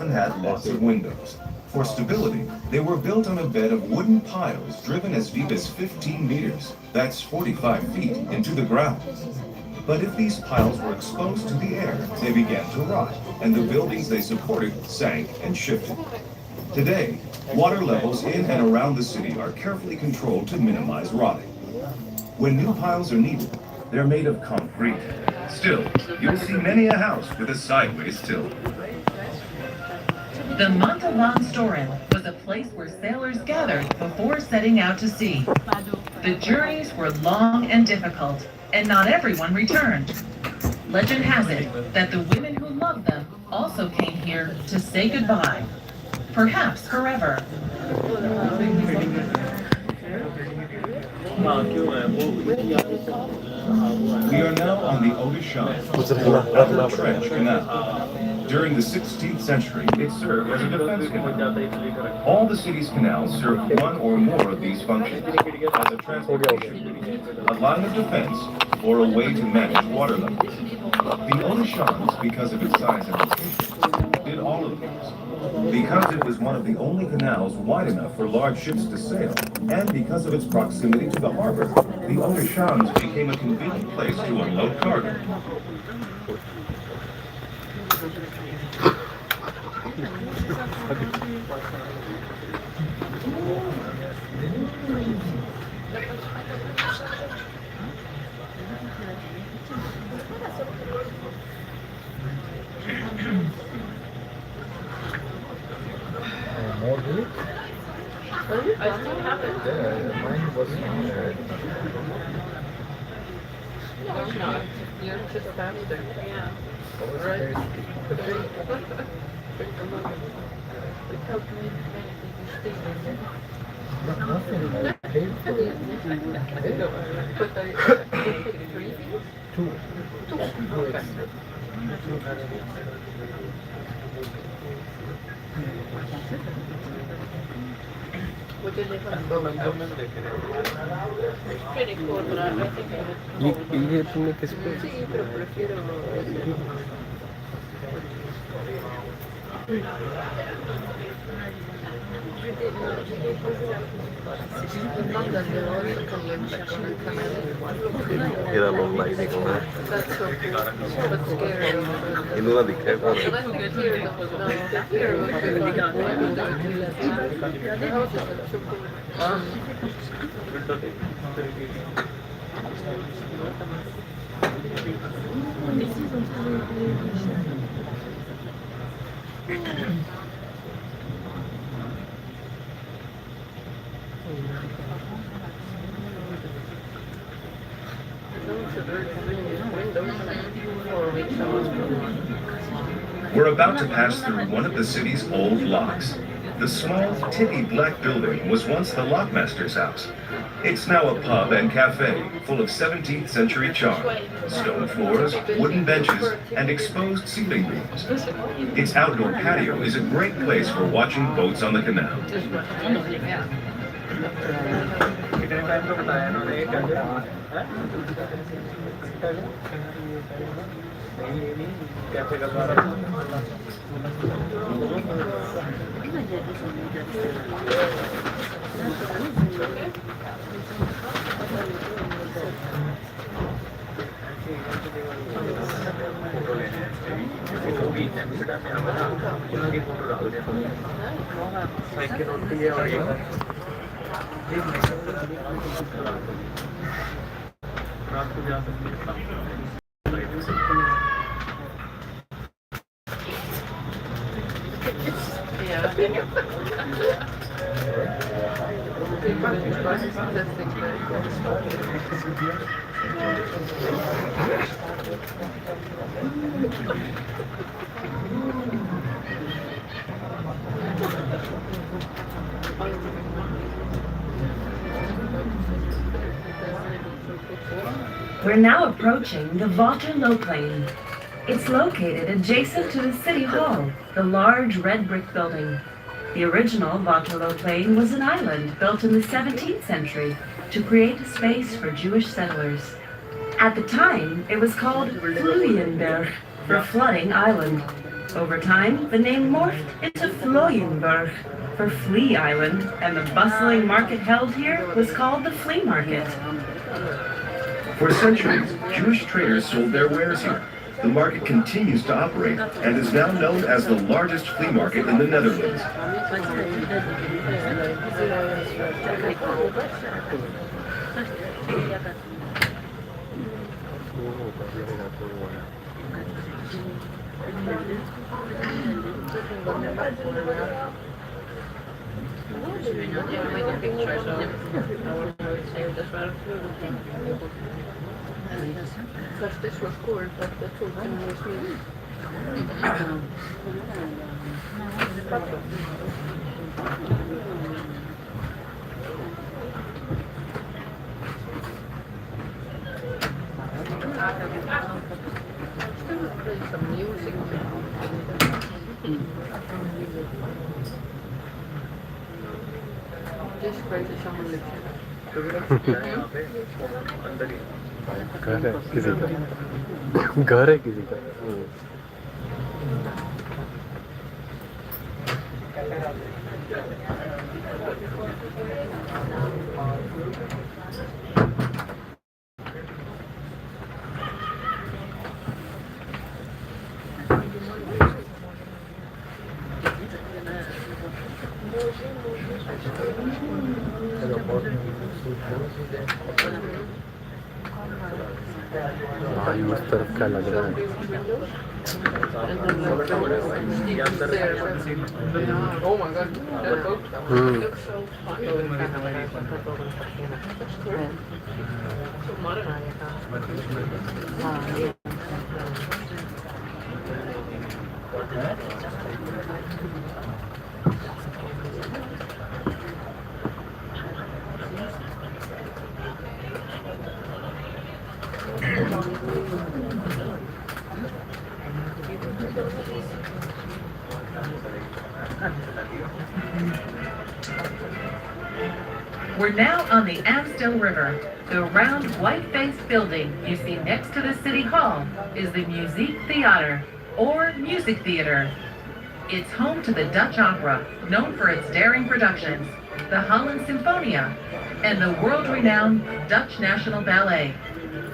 and had lots of windows. For stability, they were built on a bed of wooden piles driven as deep as 15 meters, that's 45 feet, into the ground. But if these piles were exposed to the air, they began to rot, and the buildings they supported sank and shifted. Today, water levels in and around the city are carefully controlled to minimize rotting. When new piles are needed, they're made of concrete. Still, you'll see many a house with a sideways tilt. The Montalban was a place where sailors gathered before setting out to sea. The journeys were long and difficult, and not everyone returned. Legend has it that the women who loved them also came here to say goodbye, perhaps forever. We are now on the Odishan, or Upper Trench Canal. During the 16th century, it served as a defense canal. All the city's canals serve one or more of these functions, as a transportation route, a line of defense, or a way to manage water levels. The Odishans, because of its size and location, did all of these. Because it was one of the only canals wide enough for large ships to sail, and because of its proximity to the harbor, the Odishans became a convenient place to unload cargo. More good? I still have it. Yeah, mine was not there. No, it's not. You're just faster. Yeah. Right. Nothing. I paid for it. But I three? Two. Okay. What did they put? Pretty cool, but I think I would. ये तुमने किस पे Sí, pero prefiero. era long lighting on that. That's so cool. But scary. ये नूरा दिख रहा है कौन So है? that's good here. No, here would be fun. I would do that. The house is so cool. We're about to pass through one of the city's old locks. The small, tippy black building was once the lockmaster's house. It's now a pub and cafe full of 17th century charm. Stone floors, wooden benches, and exposed ceiling beams. Its outdoor patio is a great place for watching boats on the canal. We're now approaching the Waterloo Plain. It's located adjacent to the City Hall, the large red brick building. The original Waterloo Plain was an island built in the 17th century to create a space for Jewish settlers. At the time, it was called Vloeienberg, for Flooding Island. Over time, the name morphed into Vlooienburg for Flea Island, and the bustling market held here was called the Flea Market. For centuries, Jewish traders sold their wares here. The market continues to operate and is now known as the largest flea market in the Netherlands. Because this was cool, but the two thing was me. Play some music. Just play some music. घर है किसी का घर है किसी का भाई उस तरफ क्या लग रहा है Oh my god, that boat looks so fun. So modern. We're now on the Amstel River. The round white-faced building you see next to the City Hall is the Muziek Theater, or Music Theater. It's home to the Dutch Opera, known for its daring productions, the Holland Symphonia, and the world-renowned Dutch National Ballet.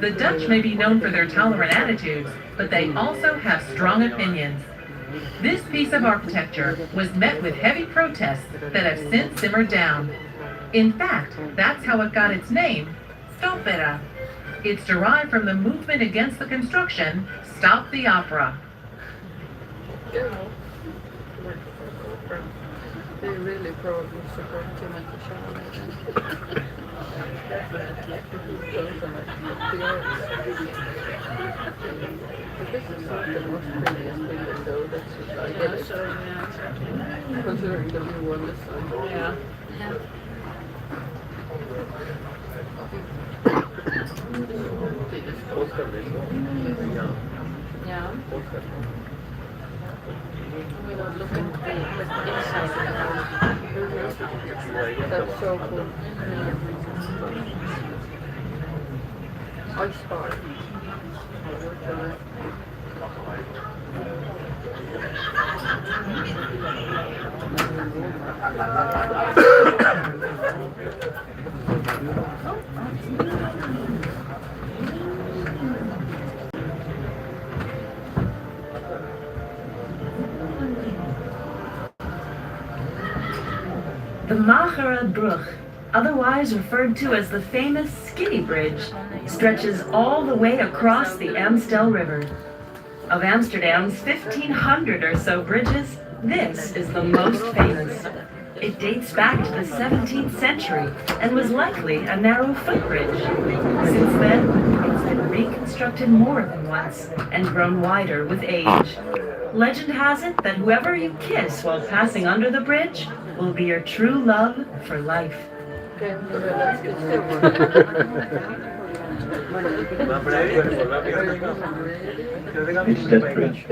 The Dutch may be known for their tolerant attitudes, but they also have strong opinions. This piece of architecture was met with heavy protests that have since simmered down. In fact, that's how it got its name, Stopera. It's derived from the movement against the construction, Stop the Opera. They really probably support Timothy Chalamet. This is not the most prettiest building though, that's I get it. Considering the new one is yeah. Yeah. We were looking at the inside of the house. That's so cool. Ice bar. The Magere Brug, otherwise referred to as the famous Skinny Bridge, stretches all the way across the Amstel River. Of Amsterdam's 1,500 or so bridges, this is the most famous. It dates back to the 17th century and was likely a narrow footbridge. Since then, it's been reconstructed more than once and grown wider with age. Legend has it that whoever you kiss while passing under the bridge will be your true love for life. Okay, so let's get started. It's that bridge.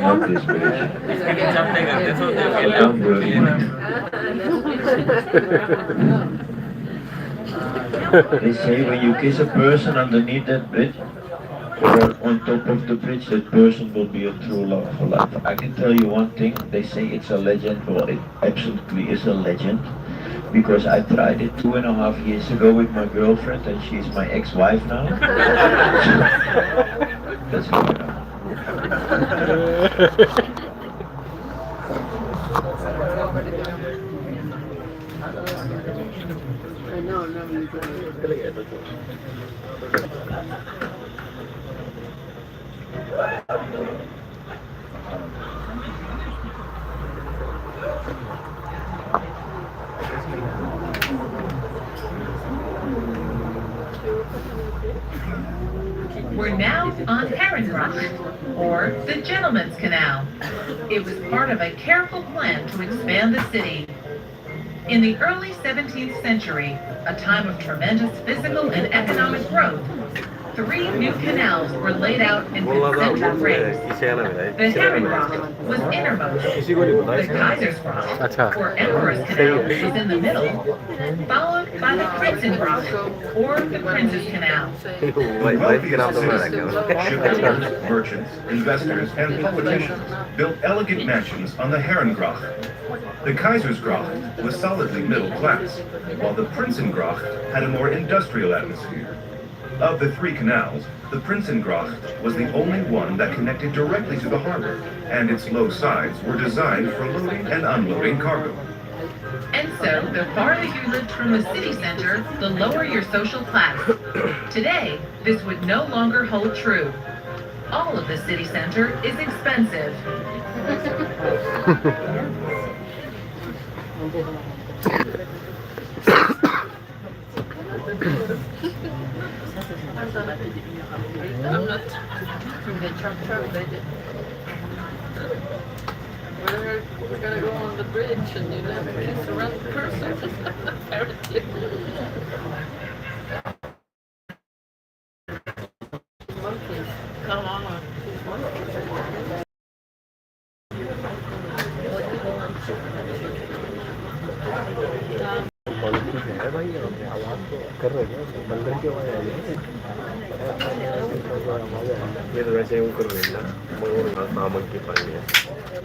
Not this bridge. Don't worry. They say when you kiss a person underneath that bridge, on top of the bridge, that person will be a true love for life. I can tell you one thing, they say it's a legend, well it absolutely is a legend. Because I tried it 2.5 years ago with my girlfriend and she's my ex-wife now. That's how I know. I know, no, you We're now on Herrengracht, or the Gentleman's Canal. It was part of a careful plan to expand the city. In the early 17th century, a time of tremendous physical and economic growth, 3 new canals were laid out in concentric rings. The Herrengracht was innermost. The Kaisersgracht, or Emperor's Canal, was in the middle, followed by the Prinzengracht, or the Prince's Canal. The wealthiest citizens, shipbuilders, merchants, investors, and politicians built elegant mansions on the Herrengracht. The Kaisersgracht was solidly middle class, while the Prinzengracht had a more industrial atmosphere. Of the 3 canals, the Prinzengracht was the only one that connected directly to the harbor, and its low sides were designed for loading and unloading cargo. And so, the farther you lived from the city center, the lower your social class. Today, this would no longer hold true. All of the city center is expensive. I'm not from the truck, they did. We're gonna go on the bridge and you have to kiss around the person, apparently. Monkeys, come on. है भाई आवाज तो कर रहे हैं बंदर की आवाज आ रही है ये तो वैसे ही कर रहे हैं ना मोर नामक की पानी है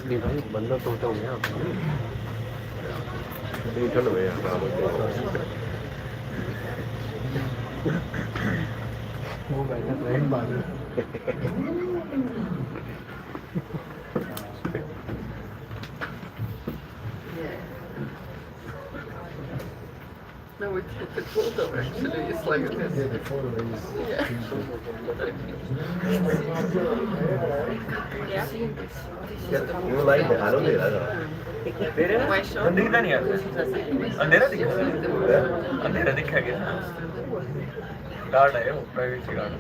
नहीं भाई बंदर तो होता हूँ आप नहीं ठंड में नामक वो बैठा ट्रेन बांध No, we took the photo actually, it's like this. Yeah, the photo is. You like the I don't know Why show? दिखता नहीं है अंधेरा दिखा अंधेरा दिखा क्या गार्ड है वो private guard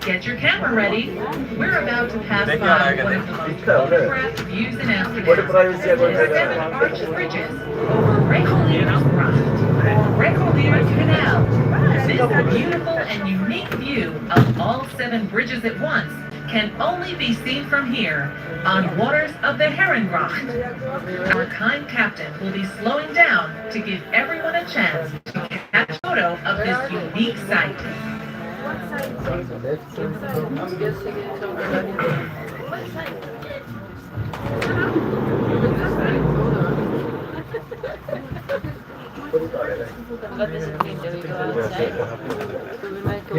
Get your camera ready. We're about to pass by one of the most photographed views in Amsterdam. 7 arched bridges over Rekeliersgracht, or Rekeliersgracht Canal. This beautiful and unique view of all 7 bridges at once can only be seen from here, on waters of the Herrengracht. Our kind captain will be slowing down to give everyone a chance to catch a photo of this unique sight. I'm guessing it's on the left. What does it mean? Do we go outside? Do we make a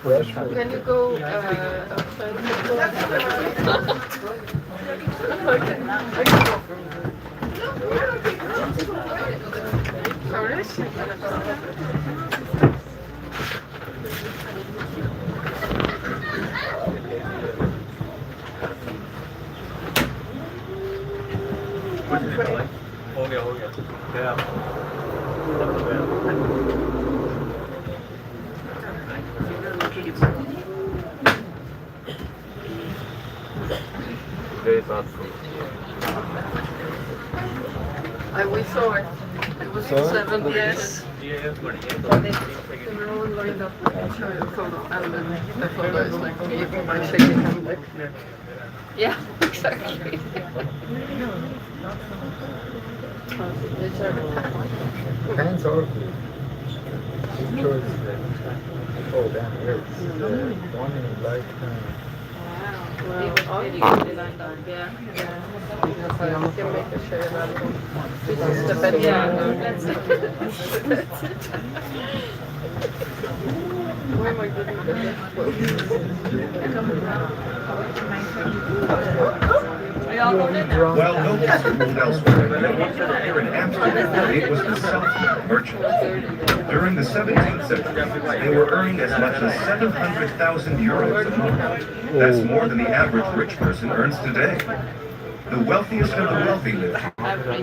wish? Can you go outside? हो गया We saw it. It was Saw it? 7 years. ये बढ़िया They were all lined up to show you the photo. And then the photo is like me with my shaking hand like, yeah, exactly. Hands are cool. choice. Oh damn, it's one in a lifetime. This is the bed. Yeah, that's it. Oh my goodness. While nobles ruled elsewhere, here in Amsterdam, it was the self-made merchants. During the 17th century, they were earning as much as 700,000 euros a month. That's more than the average rich person earns today. The wealthiest of the wealthy live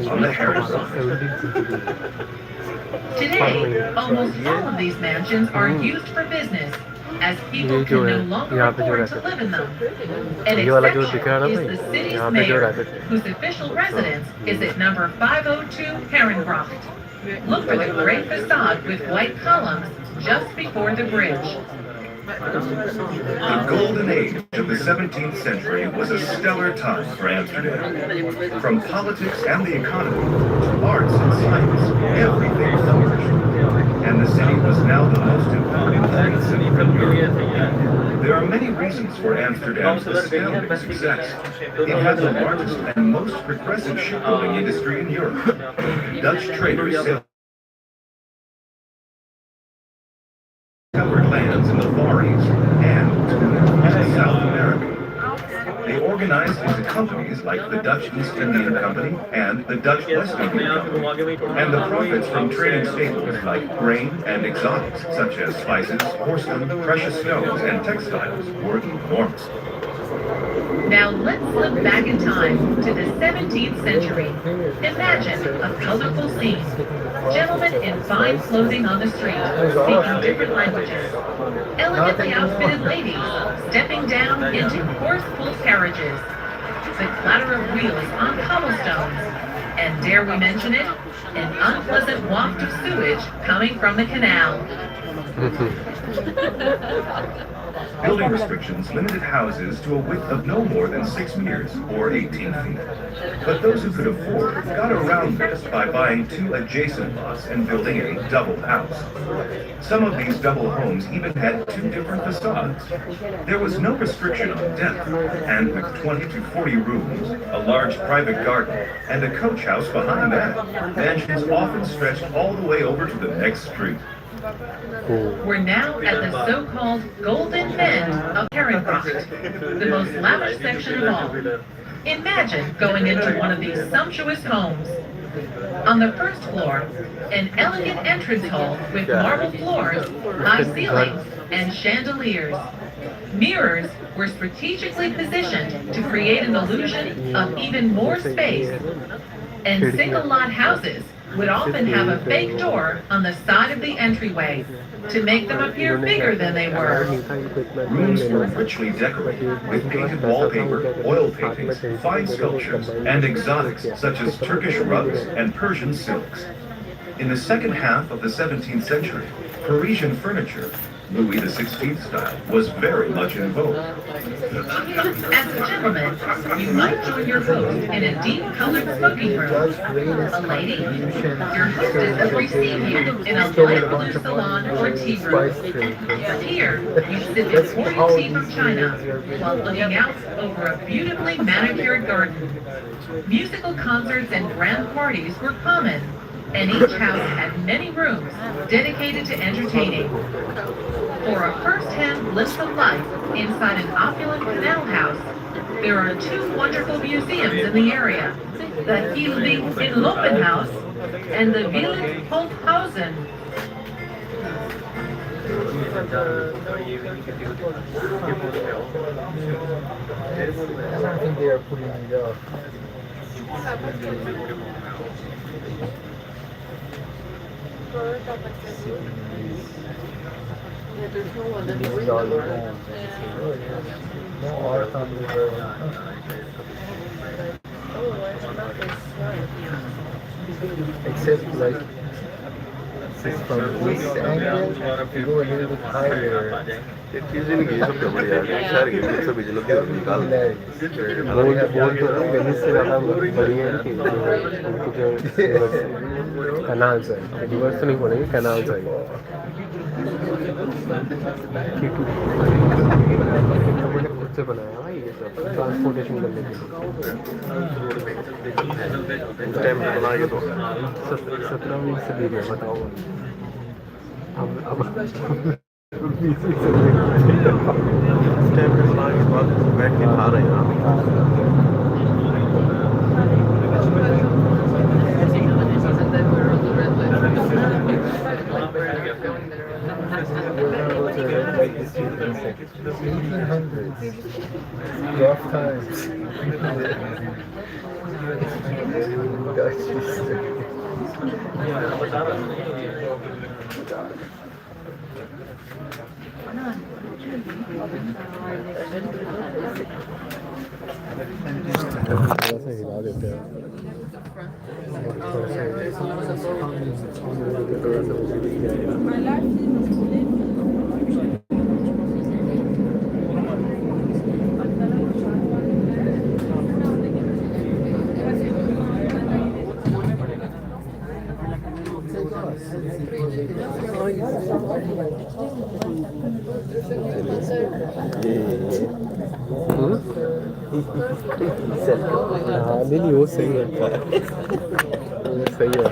on the Harris. Today, almost all of these mansions are used for business, as people can no longer afford to live in them. An exception is the city's mayor, whose official residence is at number 502 Herrengracht. Look for the great facade with white columns just before the bridge. The golden age of the 17th century was a stellar time for Amsterdam. From politics and the economy to arts and science, everything flourished. And the city was now the most important city in Europe. There are many reasons for Amsterdam's astounding success. It has the largest and most progressive shipbuilding industry in Europe. Dutch traders sailed covered lands in the Far East and in South America. They organized into companies like the Dutch East Indian Company and the Dutch West Indian Company, and the profits from trading staples like grain and exotics such as spices, porcelain, precious stones, and textiles were enormous. Now let's slip back in time to the 17th century. Imagine a colorful scene. Gentlemen in fine clothing on the street, speaking different languages. Elegantly outfitted ladies stepping down into horse-pulled carriages. The clatter of wheels on cobblestones. And dare we mention it, an unpleasant waft of sewage coming from the canal. Building restrictions limited houses to a width of no more than 6 meters, or 18 feet. But those who could afford got around this by buying 2 adjacent lots and building a double house. Some of these double homes even had 2 different facades. There was no restriction on depth, and with 20 to 40 rooms, a large private garden, and a coach house behind that, mansions often stretched all the way over to the next street. We're now at the so-called Golden Bend of Herrengracht, the most lavish section of all. Imagine going into one of these sumptuous homes. On the first floor, an elegant entrance hall with marble floors, high ceilings, and chandeliers. Mirrors were strategically positioned to create an illusion of even more space. And single-lot houses would often have a fake door on the side of the entryway to make them appear bigger than they were. Rooms were richly decorated with painted wallpaper, oil paintings, fine sculptures, and exotics such as Turkish rugs and Persian silks. In the second half of the 17th century, Parisian furniture, Louis XVI style, was very much in vogue. As a gentleman, you might join your host in a deep-colored smoking room. A lady, your hostess will receive you in a light blue salon or tea room. But here, you sip imported tea from China while looking out over a beautifully manicured garden. Musical concerts and grand parties were common, and each house had many rooms dedicated to entertaining. For a first-hand glimpse of life inside an opulent canal house, there are 2 wonderful museums in the area, the Hilding in Lopenhaus and the Wieland Holthausen. I don't think they are putting it up. There's no one This is all the home. No art on the road. Except like it's from this angle, you go a little bit higher. कनाल चाहिए reverse तो नहीं पड़ेंगे कनाल चाहिए खुद से बनाया हुआ ये सब ट्रांसपोर्टेशन करने के लिए उस टाइम पे बनाया तो 17वीं सदी में बताओ अब 20वीं सदी में उस टाइम पे बनाने के बाद बैठ के खा रहे हैं And then we're on the red light. Like we're not going there. 1800s, rough times. Dutch history. थोड़ा सा हिला देते हैं हाँ नहीं वो सही है वो सही है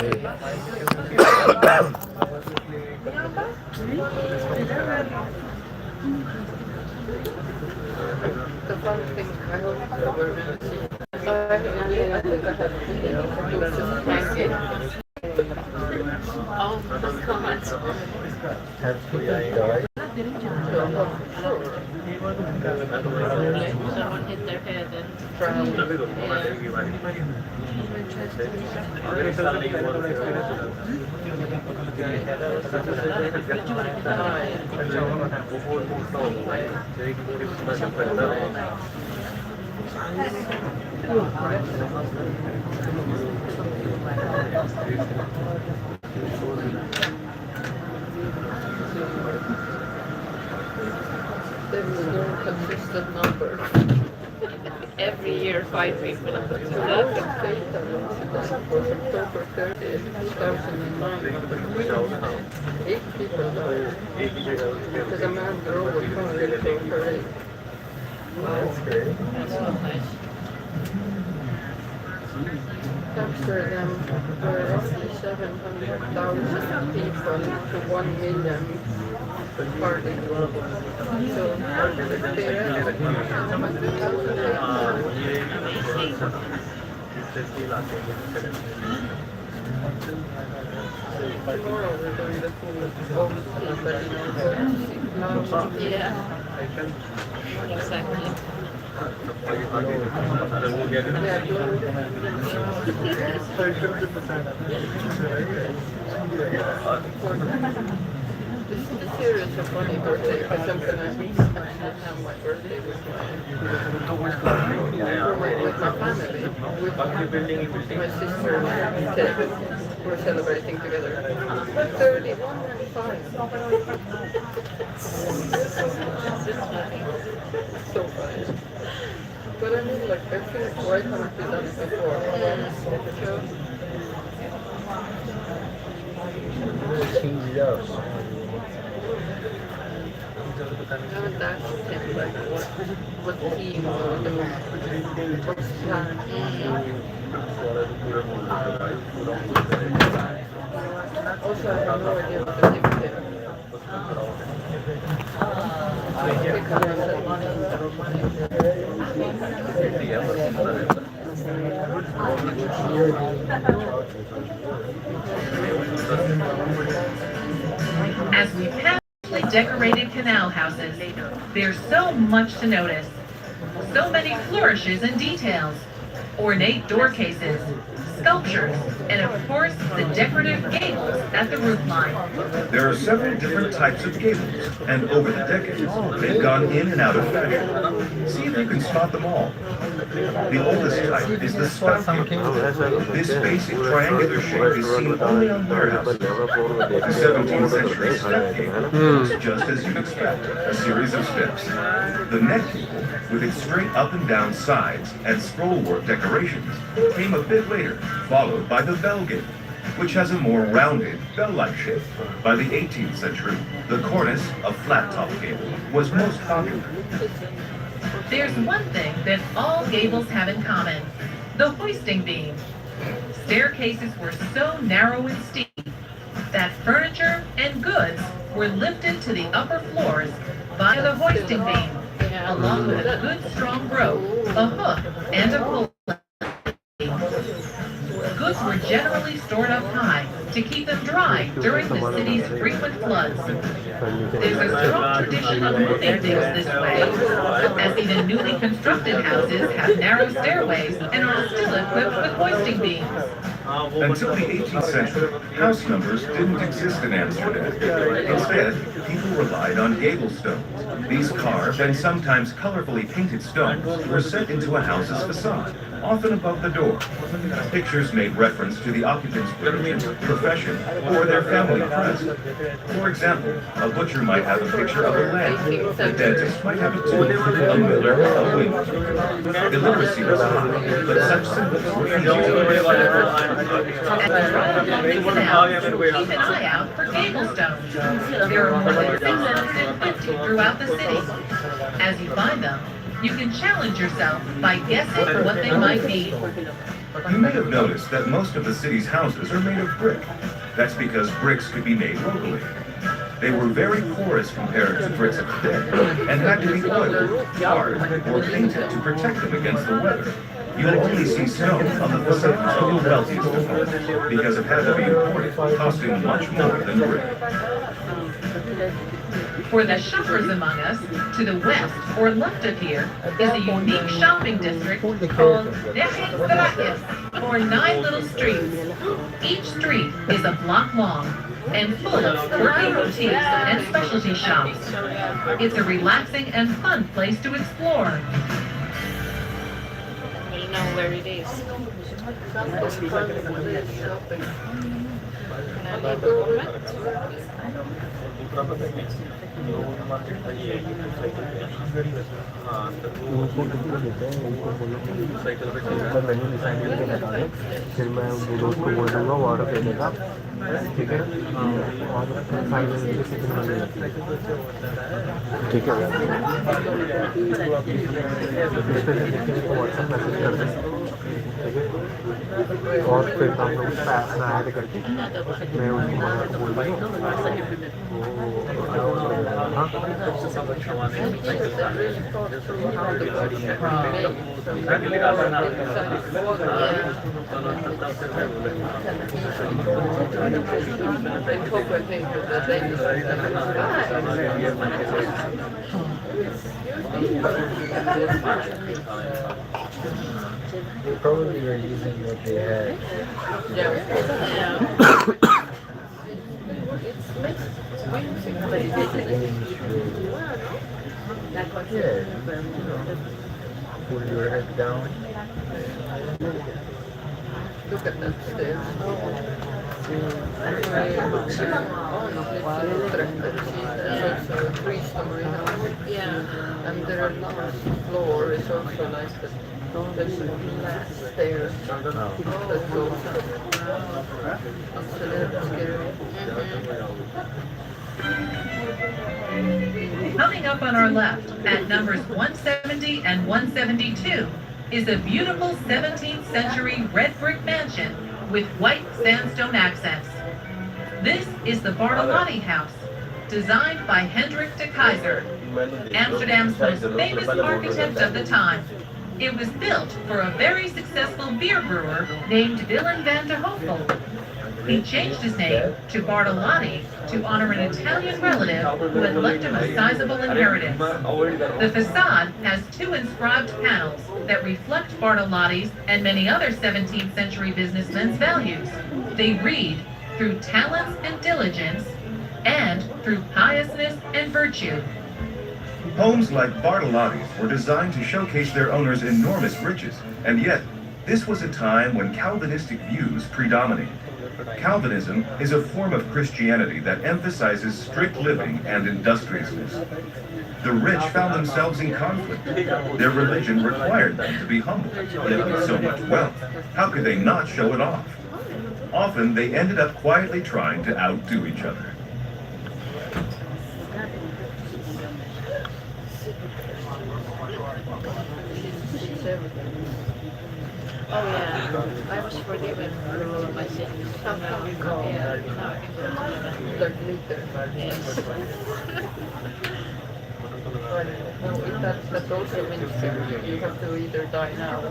The fun thing I hope that we're going to see. I think I have to do just pancakes. Oh, that's comments. have to die Someone hit their head and there is no consistent number. Every year 5 people. So that's the data was October 30th, 2009. 8 people died. Because a man drove a car into a parade. that's great Amsterdam were roughly 700,000 people to 1 million party. So tomorrow we're doing the full old thing, but yeah, exactly. This year is a funny birthday because I'm gonna actually have my birthday with my family, with my sister and Ted. We're celebrating together. 31 and 5. So funny. But I mean, like, I feel quite happy done it before. change it up I haven't asked him, like, what team or what's planned. Also, I have no idea what the gift is. As we pass decorated canal houses, there's so much to notice. So many flourishes and details, ornate door cases, sculptures, and of course the decorative gables at the roofline. There are several different types of gables, and over the decades, they've gone in and out of fashion. See if you can spot them all. The oldest type is the spout gable. This basic triangular shape is seen only on warehouses. The 17th century step gable looks just as you'd expect, a series of steps. The neck gable, with its straight up and down sides and scrollwork decorations, came a bit later, followed by the bell gable. which has a more rounded, bell-like shape. By the 18th century, the cornice, a flat-top gable, was most popular. There's one thing that all gables have in common: the hoisting beam. Staircases were so narrow and steep that furniture and goods were lifted to the upper floors via the hoisting beam, along with a good strong rope, a hook, and a pulley. Goods were generally stored up high to keep them dry during the city's frequent floods. There's a strong tradition of moving things this way, as even newly constructed houses have narrow stairways and are still equipped with hoisting beams. Until the 18th century, house numbers didn't exist in Amsterdam. Instead, people relied on gable stones. These carved and sometimes colorfully painted stones were set into a house's facade, often above the door. Pictures made reference to the occupant's religion, profession, or their family crest. For example, a butcher might have a picture of a lamb, a dentist might have a tooth, a miller a wing. Illiteracy was high, but such symbols were easy to understand. At the front of the canal, keep an eye out for gable stones. There are more than 650 throughout the city. As you find them, you can challenge yourself by guessing what they might be. You may have noticed that most of the city's houses are made of brick. That's because bricks could be made locally. They were very porous compared to bricks of today, and had to be oiled, tarred, or painted to protect them against the weather. You'll only see stone on the facades of the wealthiest of homes, because it had to be imported, costing much more than brick. For the shoppers among us, to the west or left of here is a unique shopping district called Straatjes, or 9 little streets. Each street is a block long and full of quirky boutiques and specialty shops. It's a relaxing and fun place to explore. We'll know where it is. Can I leave a comment? फिर मैं वो दोस्त को बोल दूंगा वो order दे देगा, ठीक है, और फाइनल ठीक है, व्हाट्सएप मैसेज कर दें, ठीक है, और फिर हम लोग उसका ऐड करके मैं उसको बोल दूँगा Probably are using what they had. Yeah, pull your head down. Look at that stairs. There's also a 3-story house. Yeah. And their last floor is also like there's glass stairs that goes up. It's a little scary. Coming up on our left, at numbers 170 and 172, is a beautiful 17th century red brick mansion with white sandstone accents. This is the Bartolotti House, designed by Hendrik de Keyser, Amsterdam's most famous architect of the time. It was built for a very successful beer brewer named Willem van de Heuvel. He changed his name to Bartolotti to honor an Italian relative who had left him a sizable inheritance. The facade has 2 inscribed panels that reflect Bartolotti's and many other 17th century businessmen's values. They read, "Through talents and diligence, and through piousness and virtue." Homes like Bartolotti's were designed to showcase their owners' enormous riches, and yet, this was a time when Calvinistic views predominated. Calvinism is a form of Christianity that emphasizes strict living and industriousness. The rich found themselves in conflict. Their religion required them to be humble, yet with so much wealth. How could they not show it off? Often they ended up quietly trying to outdo each other. Oh yeah, I was forgiven for all of my sins. Come, yeah, yes. That also means you have to either die now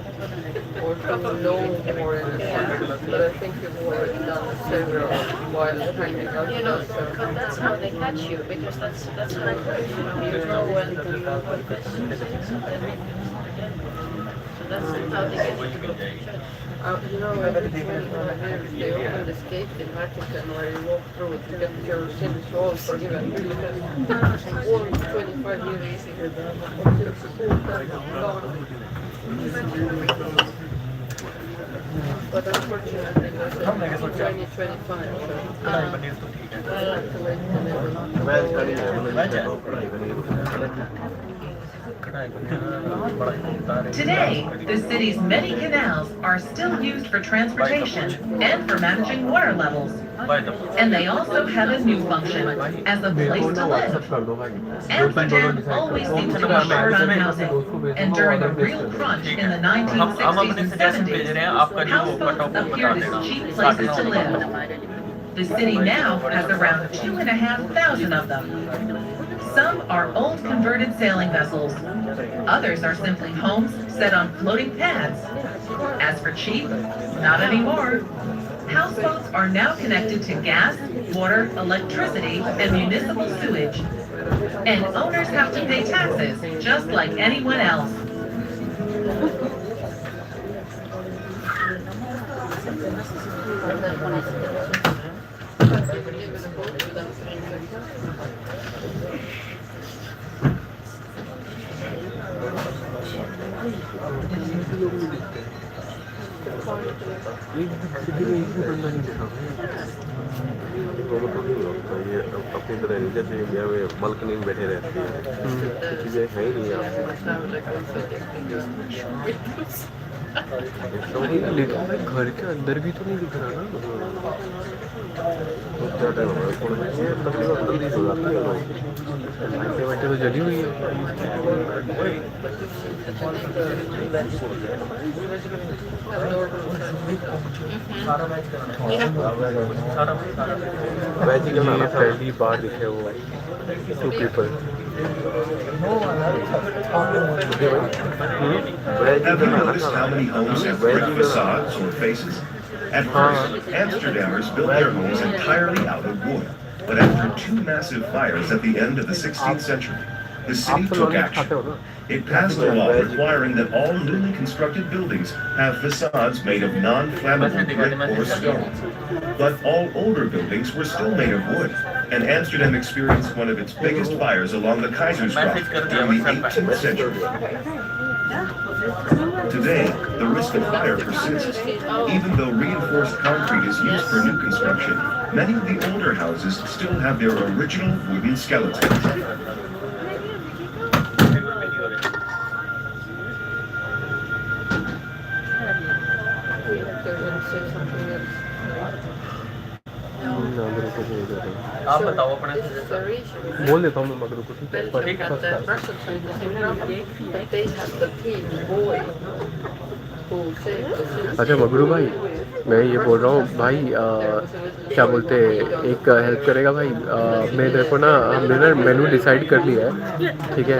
or to know more in the future. But I think you've already done several while hanging out. You know, but that's how they catch you, because that's how you know when you confess. So that's how they get you to go to church. You know, they opened this gate in Vatican where you walk through it to get your sins all forgiven. All 25 years but unfortunately, it was in 2025, so I'll have to wait Today, the city's many canals are still used for transportation and for managing water levels. And they also have a new function as a place to live. Amsterdam always seemed to be short on housing, and during a real crunch in the 1960s and 70s, houseboats appeared as cheap places to live. The city now has around 2,500 of them. Some are old converted sailing vessels. Others are simply homes set on floating pads. As for cheap, not anymore. Houseboats are now connected to gas, water, electricity, and municipal sewage. And owners have to pay taxes, just like anyone else. ये अपनी तरह नहीं, जैसे India में balcony में बैठे रहते हैं, चीजें है ही नहीं यहाँ लेकिन भाई घर के अंदर भी तो नहीं दिख रहा ना, तो क्या टाइम होगा तकरीबन जल्दी हो जाती है, लाइटें तो जली हुई है। पहली बार दिखे वो 2 people। Have you noticed how many homes have brick facades or faces? At first, Amsterdammers built their homes entirely out of wood. But after 2 massive fires at the end of the 16th century, the city took action. It passed a law requiring that all newly constructed buildings have facades made of non-flammable brick or stone. But all older buildings were still made of wood, and Amsterdam experienced one of its biggest fires along the Keizersgracht during the 18th century. Today, the risk of fire persists. Even though reinforced concrete is used for new construction, many of the older houses still have their original wooden skeletons. आप बताओ अपने बोल देता हूँ मैं मगर कुछ अच्छा मगरू भाई, मैं ये बोल रहा हूँ भाई, क्या बोलते एक हेल्प करेगा भाई, मैं देखो ना, हमने ना मेनू डिसाइड कर लिया है, ठीक है,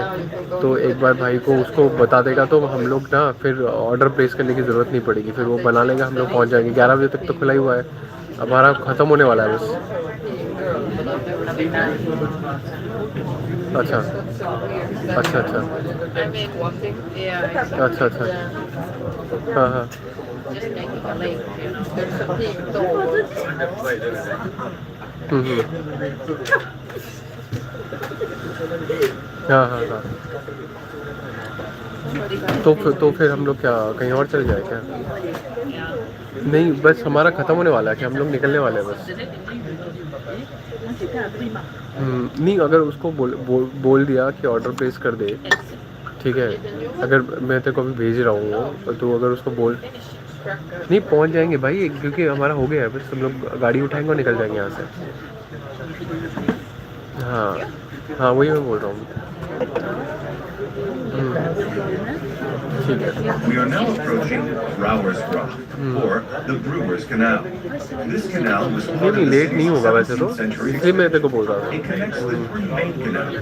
तो एक बार भाई को उसको बता देगा तो हम लोग ना फिर ऑर्डर प्लेस करने की ज़रूरत नहीं पड़ेगी, फिर वो बना लेगा, हम लोग पहुँच जाएंगे। 11 बजे तक तो खुला ही हुआ है, हमारा ख़त्म होने वाला है बस। अच्छा अच्छा अच्छा अच्छा अच्छा, हाँ हाँ हाँ हाँ हाँ, तो फिर हम लोग क्या कहीं और चल जाए क्या? नहीं, बस हमारा ख़त्म होने वाला है कि हम लोग निकलने वाले हैं बस। नहीं, अगर उसको बोल दिया कि ऑर्डर प्लेस कर दे, ठीक है, अगर मैं तेरे को अभी भेज रहा हूँ तो अगर उसको बोल, नहीं पहुंच जाएंगे भाई, क्योंकि हमारा हो गया है, बस हम लोग गाड़ी उठाएंगे और निकल जाएंगे यहाँ से। हाँ हाँ, वही मैं बोल रहा हूँ। ठीक है। We are now approaching Brouwer's Rock, or the Brewer's Canal. This canal was नहीं part नहीं, of the लेट नहीं city's होगा वैसे तो, 17th century इसलिए मैं तेरे को बोल रहा It था। connects the three main canals,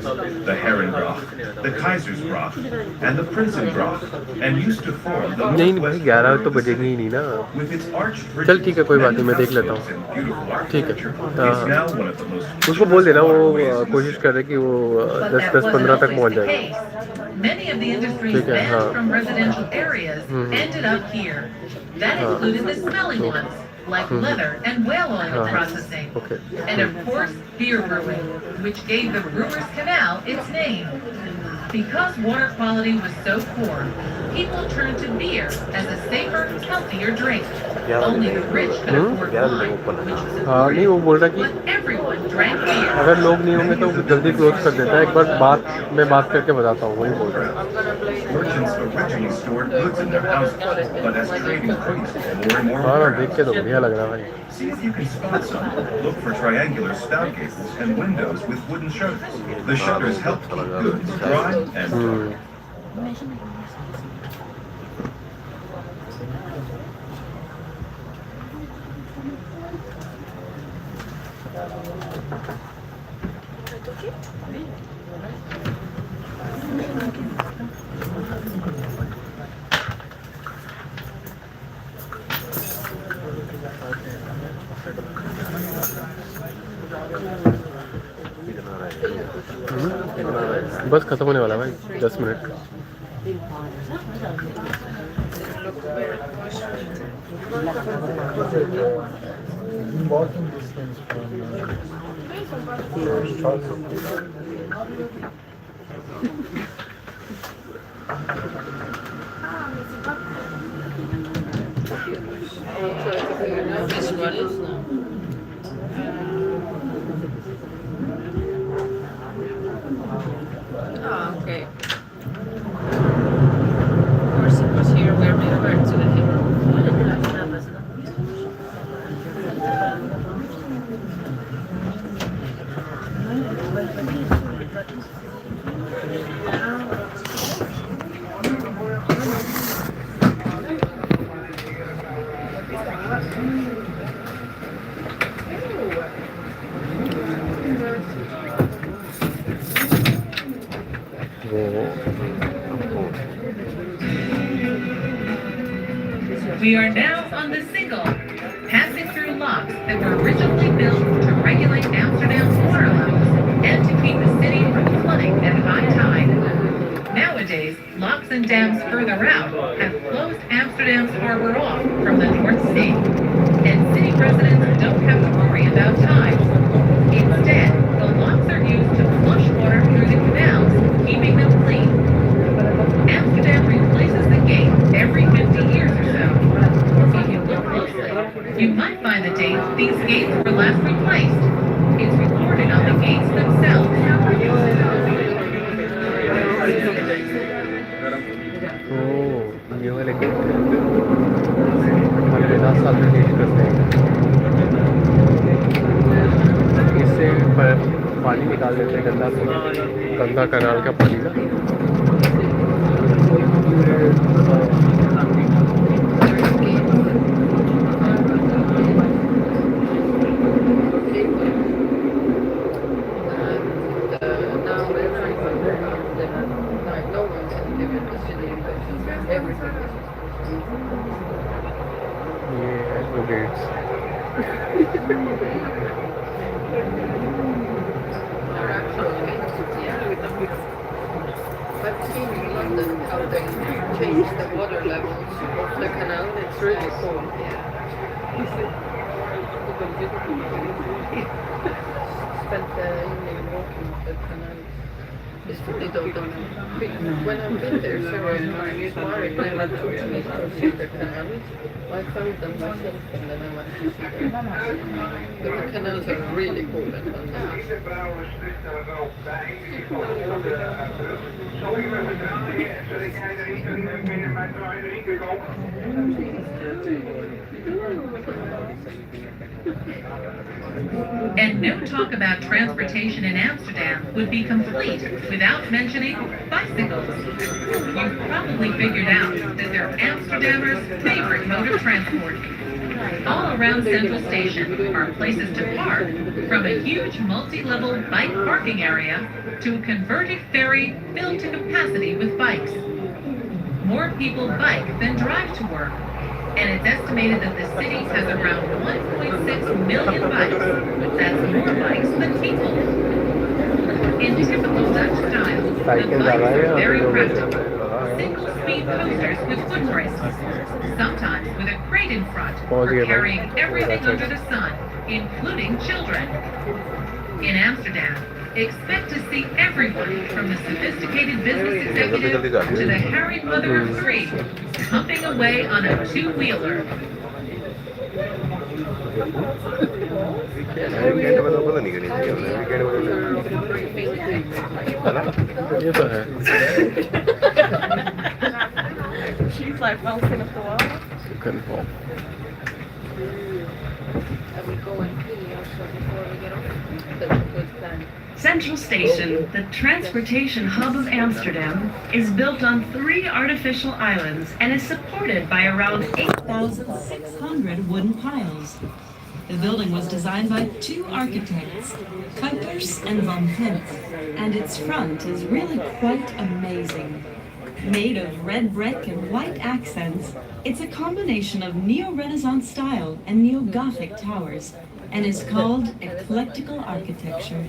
the Herrengracht, the Kaisersgracht, and the Prinsengracht, and used to form the नहीं नहीं भाई, northwest 11 border तो of the बजेंगे city. ही नहीं ना। With its arched चल bridges, ठीक है, कोई बात many नहीं, मैं देख लेता houseboats, हूँ। and beautiful ठीक है। architecture, हाँ it's हाँ, now one of the most उसको बोल देना, वो waterways in the कोशिश city. कर रहे कि वो But 10 that 10 wasn't 15 तक always पहुंच the जाएगा। case. Many of the industries ठीक है, banned हाँ। from residential areas ended up here. That included the smelly ones, like leather and whale oil processing. Okay. And of course, beer brewing, which gave the Brewers Canal its name. Because water quality was so poor, people turned to beer as a safer, healthier drink. Only the rich could afford wine, which was हाँ नहीं, वो बोल रहा important, कि but everyone drank beer. अगर लोग नहीं होंगे तो जल्दी क्लोज कर देता है। एक बार मैं बात करके बताता हूँ, वही बोल रहा है। Merchants originally stored goods in their houses, but as trading increased, more and more हाँ देख के तो warehouses. बढ़िया लग रहा है भाई। See if you can spot some. Look for triangular spout gables and windows with wooden shutters. The shutters help keep goods dry and dark. बस खत्म होने वाला है भाई, 10 minute. Walking distance from This one is now. Ah, okay. Of course, it was here where we were to the hero. We are now on the Singel, passing through locks that were originally built to regulate Amsterdam's water levels and to keep the city from flooding at high tide. Nowadays, locks and dams further out have closed Amsterdam's harbor off from the North Sea, and city residents don't have to worry about tides. Instead, the locks are used to flush water through the canals, keeping them clean. Amsterdam replaces the gate every 50 years or so. If you look closely, you might find the date these gates were last replaced. It's recorded on the gates themselves. ओह, ये वाले gate हमारे 10 साल में use करते हैं। इससे पानी निकाल देते हैं, गंदा कनाल का पानी ना। Now everyone around them, like no one can live in the city, but everything is ये है वो gets. are actually, yeah. I've seen in London how they change the water levels of the canal. It's really cool. Spent the evening walking the canal. It's really don't know. When I've been there several times, Marek never took me to see the canals. I found them myself and then I went to see them. But the canals are really cool and And no talk about transportation in Amsterdam would be complete without mentioning bicycles. You've probably figured out that they're Amsterdammers' favorite mode of transport. All around Central Station are places to park, from a huge multi-level bike parking area to a converted ferry filled to capacity with bikes. More people bike than drive to work, and it's estimated that the city has around 1.6 million bikes. That's more bikes than people. In typical Dutch style, the bikes are very practical. Single-speed coasters with footrests, sometimes with a crate in front for carrying everything under the sun, including children. In Amsterdam, expect to see everyone from the sophisticated business executive to the harried mother of three, pumping away on a two-wheeler. She's like bouncing off the wall. You couldn't fall. I will go and pee also before we get off. That's a good plan. Central Station, the transportation hub of Amsterdam, is built on 3 artificial islands and is supported by around 8,600 wooden piles. The building was designed by 2 architects, Kuipers and Van Vliet, and its front is really quite amazing. Made of red brick and white accents, it's a combination of Neo-Renaissance style and Neo-Gothic towers, and is called eclectical architecture.